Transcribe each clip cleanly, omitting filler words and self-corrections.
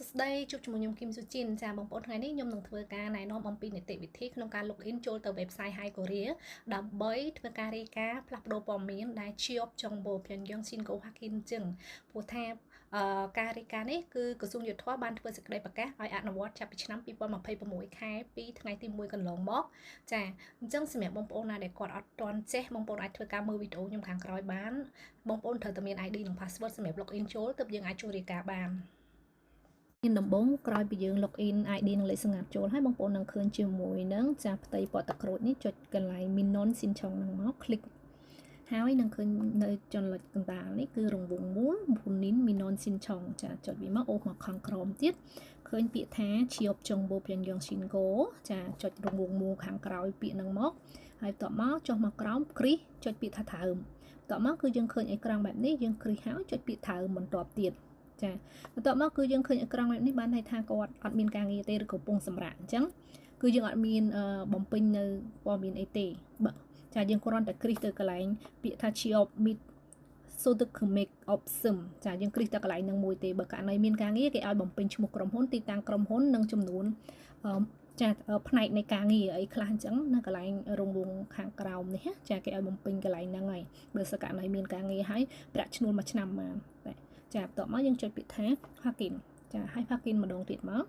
ស្ដីជួបជាមួយខ្ញុំគឹមសុជីនចាបងប្អូនថ្ងៃនេះខ្ញុំនឹងធ្វើការណែនាំអំពីនីតិវិធីក្នុងការ login ចូលទៅ website Hi Korea ដើម្បីធ្វើការរាយការណ៍ផ្លាស់ប្ដូរព័ត៌មានដែលជាប់ចុងបូភៀនយើងស៊ីនកូហាគីនចឹងព្រោះថាការរាយការណ៍នេះគឺក្រសួងយុទ្ធភ័ពបានធ្វើសេចក្តីប្រកាសឲ្យអនុវត្តចាប់ពីឆ្នាំ2026ខែ2ថ្ងៃទី1កន្លងមកចាអញ្ចឹងសម្រាប់បងប្អូនណាដែលគាត់អត់ទាន់ចេះបងប្អូនអាចធ្វើការមើលវីដេអូខ្ញុំខាងក្រោយបានបងប្អូនត្រូវតែមាន ID និង password សម្រាប់ login ចូលទើបយើងអាចចូលរាយការណ៍បានមានដំបូងក្រោយពីយើង login ID និងលេខសម្ងាត់ចូលហើយបងប្អូននឹងឃើញជាមួយនឹងចាផ្ទៃពណ៌ទឹកក្រូចនេះចុចកន្លែង Minon Sinchong នឹងមក click ហើយនឹងឃើញនៅចំណុចកណ្ដាលនេះគឺរង្វង់មូល Punin Minon Sinchong ចាចុចវាមកអូសមកខាងក្រោមទៀតឃើញពាក្យថាជាប់ចុងបូព្រានយ៉ងស៊ីនកូចាចុចរង្វង់មូលខាងក្រោយពាក្យនឹងមកហើយបន្ទាប់មកចុះមកក្រោមគ្រីសចុចពាក្យថាថើមបន្ទាប់មកគឺយើងឃើញអេក្រង់បែបនេះយើងគ្រីសហើយចុចពាក្យថើមបន្ទាប់ទៀតចាបន្ទាប់មកគឺយើងឃើញអេក្រង់បែបនេះបានន័យថាគាត់អត់មានការងារទេឬក៏កំពុងសម្រាកអញ្ចឹងគឺយើងអត់មានបំពេញនៅព័ត៌មានអីទេបើចាយើងគ្រាន់តែគ្រីសទៅកន្លែងពាក្យថាជាប់មីតសូទៅគឺ make option ចាយើងគ្រីសទៅកន្លែងនឹងមួយទេបើករណីមានការងារគេឲ្យបំពេញឈ្មោះក្រុមហ៊ុនទីតាំងក្រុមហ៊ុននិងចំនួនចាផ្នែកនៃការងារអីខ្លះអញ្ចឹងនៅកន្លែងរង្វង់ខាងក្រោមនេះចាគេឲ្យបំពេញកន្លែងហ្នឹងហើយបើសិនករណីមានការងារហើយប្រាក់ឈ្នួលមួយឆ្នាំបានតែចាបន្ទាប់មកយើងចុចពាក្យថា Hacking ចាហើយ Hacking ម្ដងទៀតមក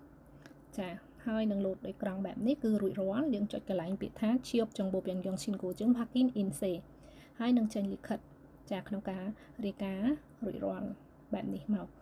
ចាហើយនឹងលោតអេក្រង់បែបនេះគឺរួចរាល់យើងចុចកន្លែងពាក្យថាជាប់ចុងបូព្រានយ៉ងស៊ីនកូជាង Hacking Inse ហើយនឹងចេញលិខិតចាក្នុងការរាយការណ៍រួចរាល់បែបនេះមក